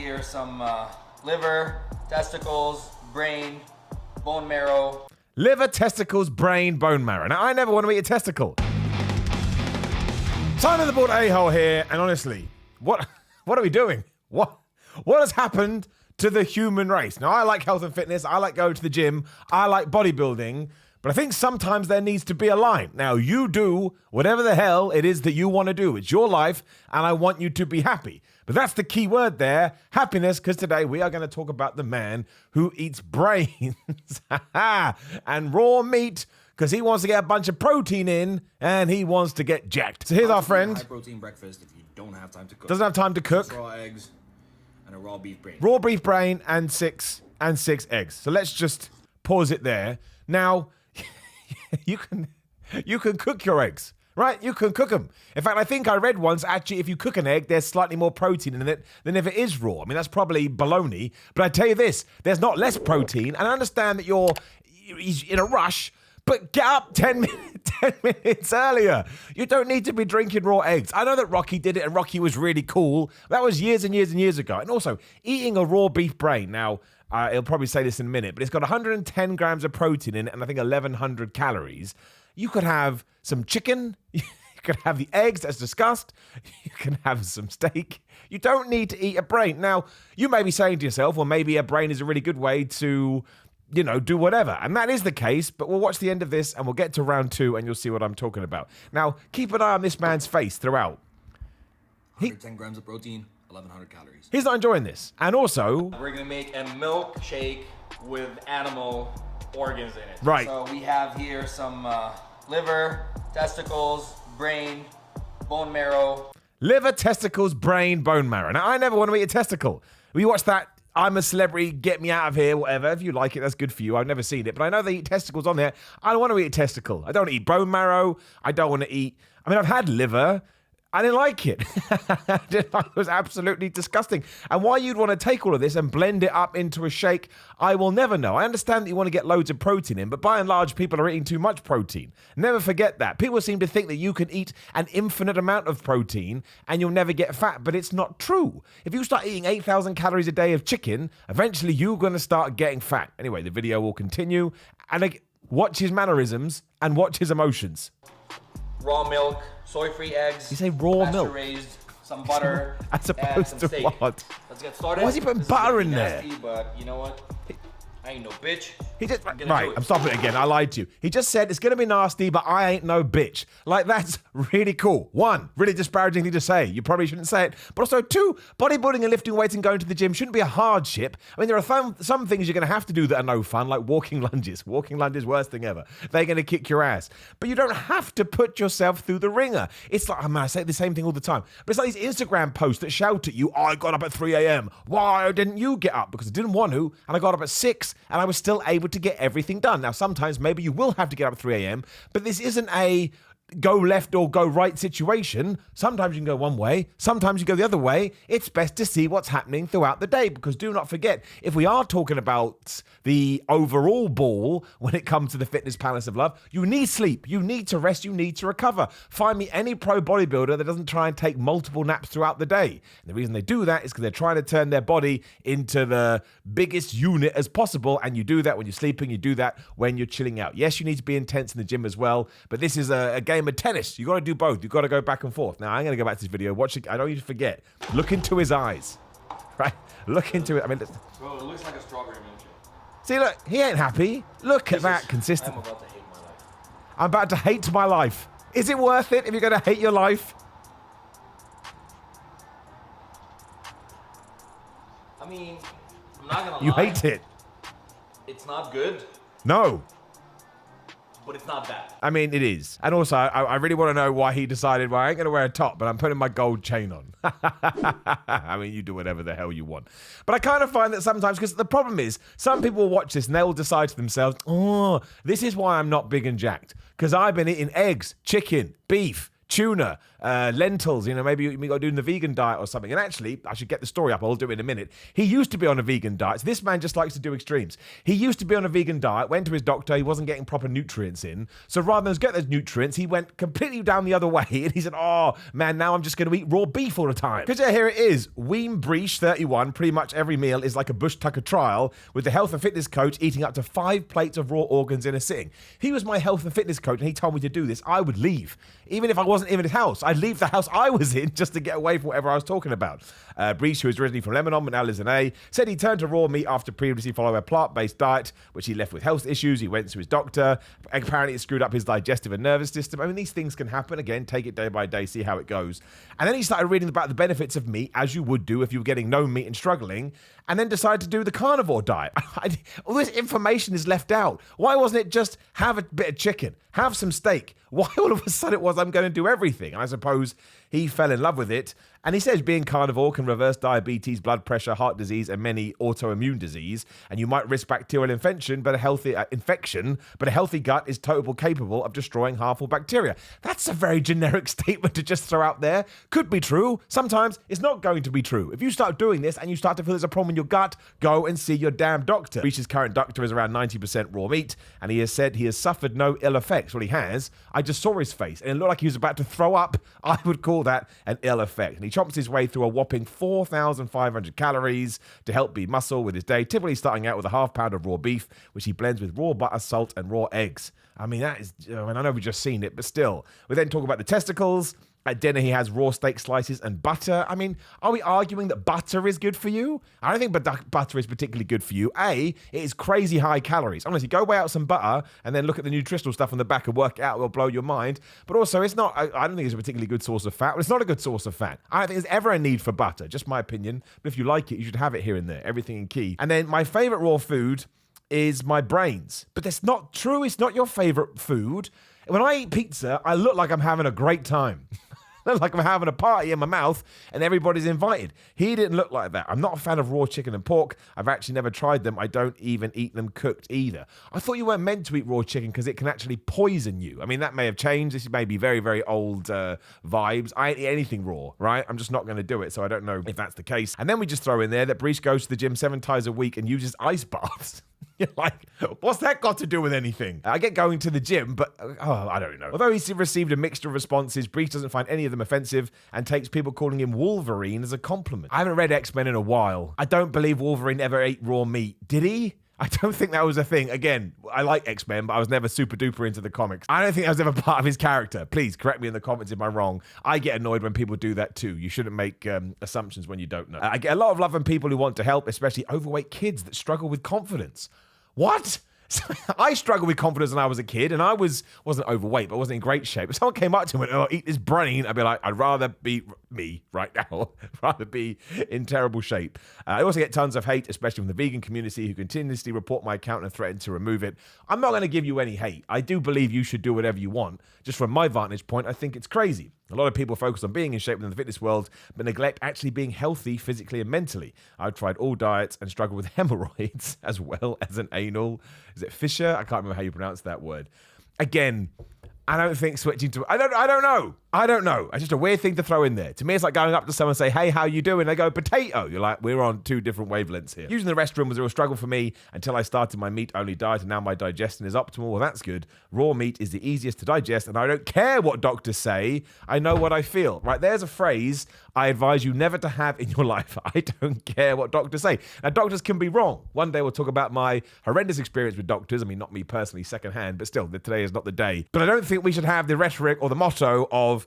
here some liver, testicles, brain, bone marrow. Liver, testicles, brain, bone marrow. Now, I never want to eat a testicle. Sign of the board a-hole here, and honestly, what are we doing? What has happened to the human race? Now, I like health and fitness, I like going to the gym, I like bodybuilding, but I think sometimes there needs to be a line. Now, you do whatever the hell it is that you want to do. It's your life, and I want you to be happy. But that's the key word there, happiness, because today we are going to talk about the man who eats brains and raw meat because he wants to get a bunch of protein in and he wants to get jacked. So here's our friend. High protein breakfast if you don't have time to cook. Doesn't have time to cook. 6 raw eggs and a raw beef brain. Raw beef brain and six eggs. So let's just pause it there. Now, you can cook your eggs. Right? You can cook them. In fact, I think I read once, actually, if you cook an egg, there's slightly more protein in it than if it is raw. I mean, that's probably baloney. But I tell you this, there's not less protein. And I understand that you're in a rush, but get up 10 minutes earlier. You don't need to be drinking raw eggs. I know that Rocky did it and Rocky was really cool. That was years and years and years ago. And also, eating a raw beef brain. Now, it'll probably say this in a minute, but it's got 110 grams of protein in it and I think 1,100 calories. You could have some chicken, you could have the eggs as discussed, you can have some steak. You don't need to eat a brain. Now, you may be saying to yourself, well, maybe a brain is a really good way to, do whatever. And that is the case, but we'll watch the end of this and we'll get to round 2 and you'll see what I'm talking about. Now, keep an eye on this man's face throughout. 110 grams of protein, 1,100 calories. He's not enjoying this. And also, We're gonna make a milkshake with animal organs in it. Right. So we have here some liver, testicles, brain, bone marrow. liver, testicles, brain, bone marrow. Now, I never want to eat a testicle. We watched that I'm a Celebrity, Get Me Out of Here, whatever. If you like it, that's good for you. I've never seen it, but I know they eat testicles on there. I don't want to eat a testicle. I don't want to eat bone marrow. I don't want to eat... I've had liver. I didn't like it. It was absolutely disgusting. And why you'd want to take all of this and blend it up into a shake, I will never know. I understand that you want to get loads of protein in, but by and large, people are eating too much protein. Never forget that. People seem to think that you can eat an infinite amount of protein and you'll never get fat, but it's not true. If you start eating 8,000 calories a day of chicken, eventually you're going to start getting fat. Anyway, the video will continue. And watch his mannerisms and watch his emotions. Raw milk, soy-free eggs. You say raw milk? Pasture-raised, some butter, As and opposed some to steak. what? Let's get started. Why is he putting This is butter gonna in be there? nasty, but you know what? I ain't no bitch. He just I'm gonna right. do it. I'm stopping it again. I lied to you. He just said it's gonna be nasty, but I ain't no bitch. Like that's really cool. 1, really disparaging thing to say. You probably shouldn't say it. But also 2, bodybuilding and lifting weights and going to the gym shouldn't be a hardship. I mean, there are some things you're gonna have to do that are no fun, like walking lunges. Walking lunges, worst thing ever. They're gonna kick your ass. But you don't have to put yourself through the ringer. It's like I say the same thing all the time. But it's like these Instagram posts that shout at you, I got up at 3 a.m. Why didn't you get up? Because I didn't want to, and I got up at 6 and I was still able to get everything done. Now, sometimes maybe you will have to get up at 3 a.m., but this isn't a go left or go right situation. Sometimes you can go one way, sometimes you go the other way. It's best to see what's happening throughout the day, because do not forget, if we are talking about the overall ball when it comes to the fitness palace of love, you need sleep, you need to rest, you need to recover. Find me any pro bodybuilder that doesn't try and take multiple naps throughout the day. And the reason they do that is because they're trying to turn their body into the biggest unit as possible, and you do that when you're sleeping, you do that when you're chilling out. Yes, you need to be intense in the gym as well, but this is a game of tennis. You got to do both. You got to go back and forth. Now, I'm going to go back to this video. Watch it. I don't need to forget. Look into his eyes. Right? Look into it. I mean, Bro, it looks like a strawberry milkshake. see, look, he ain't happy. Look at that consistent. I'm about to hate my life. I'm about to hate my life. Is it worth it if you're going to hate your life? I mean, I'm not gonna You lie. hate it. It's not good, No. but it's not bad. I mean, it is. And also, I really want to know why he decided, well, I ain't going to wear a top, but I'm putting my gold chain on. I mean, you do whatever the hell you want. But I kind of find that sometimes, because the problem is, some people will watch this and they'll decide to themselves, oh, this is why I'm not big and jacked. Because I've been eating eggs, chicken, beef, tuna, lentils. Maybe we got to do the vegan diet or something. And actually, I should get the story up. I'll do it in a minute. He used to be on a vegan diet. So this man just likes to do extremes. He used to be on a vegan diet, went to his doctor. He wasn't getting proper nutrients in. So rather than get those nutrients, he went completely down the other way. And he said, oh, man, now I'm just going to eat raw beef all the time. Because here it is. Weem Breach 31. Pretty much every meal is like a Bush Tucker trial with the health and fitness coach eating up to 5 plates of raw organs in a sitting. He was my health and fitness coach and he told me to do this. I would leave. Even if I wasn't in his house, I'd leave the house I was in just to get away from whatever I was talking about. Breach, who is originally from Lebanon but now lives in LA, said he turned to raw meat after previously following a plant-based diet, which he left with health issues. He went to his doctor. Apparently it screwed up his digestive and nervous system. I mean, these things can happen. Again, take it day by day, see how it goes. And then he started reading about the benefits of meat, as you would do if you were getting no meat and struggling, and then decided to do the carnivore diet. All this information is left out. Why wasn't it just have a bit of chicken, have some steak? Why all of a sudden it was I'm going to do everything? And I suppose he fell in love with it. And he says being carnivore can reverse diabetes, blood pressure, heart disease, and many autoimmune disease. And you might risk bacterial infection, but a healthy gut is totally capable of destroying harmful bacteria. That's a very generic statement to just throw out there. Could be true. Sometimes it's not going to be true. If you start doing this and you start to feel there's a problem in your gut, go and see your damn doctor. Breach's current doctor is around 90% raw meat, and he has said he has suffered no ill effects. Well, he has. I just saw his face, and it looked like he was about to throw up. I would call that an ill effect. And he chomps his way through a whopping 4,500 calories to help build muscle with his day, typically starting out with a half pound of raw beef, which he blends with raw butter, salt, and raw eggs. I mean, that is, I know we've just seen it, but still. We then talk about the testicles. At dinner, he has raw steak slices and butter. I mean, are we arguing that butter is good for you? I don't think butter is particularly good for you. A, it is crazy high calories. Honestly, go weigh out some butter and then look at the nutritional stuff on the back and work it out. It will blow your mind. But also, it's not, I don't think it's a particularly good source of fat. Well, it's not a good source of fat. I don't think there's ever a need for butter. Just my opinion. But if you like it, you should have it here and there. Everything in key. And then my favorite raw food is my brains. But that's not true. It's not your favorite food. When I eat pizza, I look like I'm having a great time. Like I'm having a party in my mouth and everybody's invited. He didn't look like that. I'm not a fan of raw chicken and pork. I've actually never tried them. I don't even eat them cooked either. I thought you weren't meant to eat raw chicken because it can actually poison you. I mean, that may have changed. This may be very, very old vibes. I ain't eat anything raw, right? I'm just not going to do it, so I don't know if that's the case. And then we just throw in there that Breach goes to the gym 7 times a week and uses ice baths. You're like, what's that got to do with anything? I get going to the gym, but I don't know. Although he's received a mixture of responses, Breach doesn't find any of them offensive and takes people calling him Wolverine as a compliment. I haven't read X-Men in a while. I don't believe Wolverine ever ate raw meat. Did he? I don't think that was a thing. Again, I like X-Men, but I was never super duper into the comics. I don't think that was ever part of his character. Please correct me in the comments if I'm wrong. I get annoyed when people do that too. You shouldn't make assumptions when you don't know. I get a lot of love from people who want to help, especially overweight kids that struggle with confidence. What? I struggled with confidence when I was a kid, and I wasn't overweight, but I wasn't in great shape. If someone came up to me and went, eat this brain, I'd be like, I'd rather be me right now, rather be in terrible shape. I also get tons of hate, especially from the vegan community, who continuously report my account and threaten to remove it. I'm not going to give you any hate. I do believe you should do whatever you want. Just from my vantage point, I think it's crazy. A lot of people focus on being in shape within the fitness world, but neglect actually being healthy physically and mentally. I've tried all diets and struggled with hemorrhoids as well as an anal. Is it fissure? I can't remember how you pronounce that word. Again, I don't think switching to... I don't know. It's just a weird thing to throw in there. To me, it's like going up to someone and say, hey, how you doing? They go, potato. You're like, we're on 2 different wavelengths here. Using the restroom was a real struggle for me until I started my meat-only diet, and now my digestion is optimal. Well, that's good. Raw meat is the easiest to digest, and I don't care what doctors say. I know what I feel. Right, there's a phrase I advise you never to have in your life. I don't care what doctors say. Now, doctors can be wrong. One day we'll talk about my horrendous experience with doctors. I mean, not me personally, secondhand, but still, today is not the day. But I don't think we should have the rhetoric or the motto of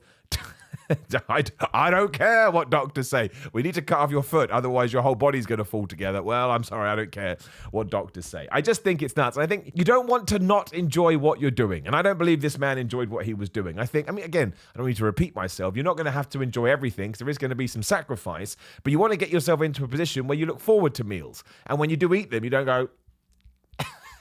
I don't care what doctors say. We need to cut off your foot, otherwise your whole body's going to fall together. Well, I'm sorry, I don't care what doctors say. I just think it's nuts. I think you don't want to not enjoy what you're doing. And I don't believe this man enjoyed what he was doing. Again, I don't need to repeat myself. You're not going to have to enjoy everything, because there is going to be some sacrifice. But you want to get yourself into a position where you look forward to meals. And when you do eat them, you don't go...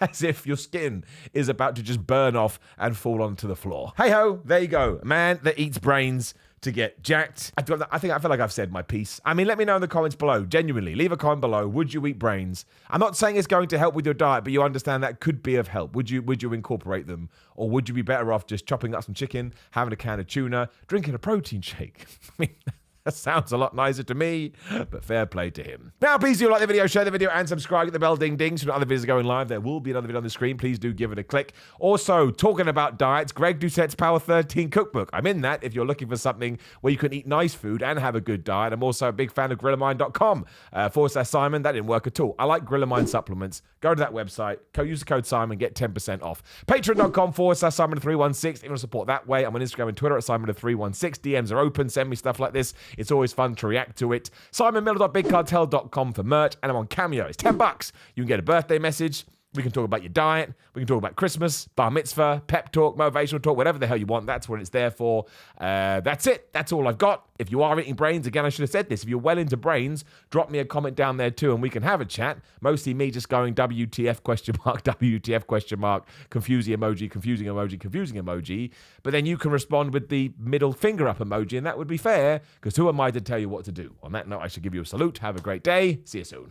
as if your skin is about to just burn off and fall onto the floor. Hey-ho, there you go. A man that eats brains to get jacked. I feel like I've said my piece. I mean, let me know in the comments below. Genuinely, leave a comment below. Would you eat brains? I'm not saying it's going to help with your diet, but you understand that could be of help. Would you incorporate them? Or would you be better off just chopping up some chicken, having a can of tuna, drinking a protein shake? I mean, that sounds a lot nicer to me, but fair play to him. Now, please do like the video, share the video, and subscribe. Get the bell ding ding so when other videos are going live. There will be another video on the screen. Please do give it a click. Also, talking about diets, Greg Doucette's Power 13 cookbook. I'm in that if you're looking for something where you can eat nice food and have a good diet. I'm also a big fan of grillermind.com. /Simon. That didn't work at all. I like Grillermind supplements. Go to that website. Use the code Simon. Get 10% off. Patreon.com /Simon316. If you want to support that way, I'm on Instagram and Twitter at Simon316. DMs are open. Send me stuff like this. It's always fun to react to it. SimonMiller.BigCartel.com for merch, and I'm on Cameo. It's $10. You can get a birthday message. We can talk about your diet. We can talk about Christmas, bar mitzvah, pep talk, motivational talk, whatever the hell you want. That's what it's there for. That's it. That's all I've got. If you are eating brains, again, I should have said this. If you're well into brains, drop me a comment down there too, and we can have a chat. Mostly me just going WTF question mark, WTF question mark, confusing emoji, confusing emoji, confusing emoji. But then you can respond with the middle finger up emoji, and that would be fair, because who am I to tell you what to do? On that note, I should give you a salute. Have a great day. See you soon.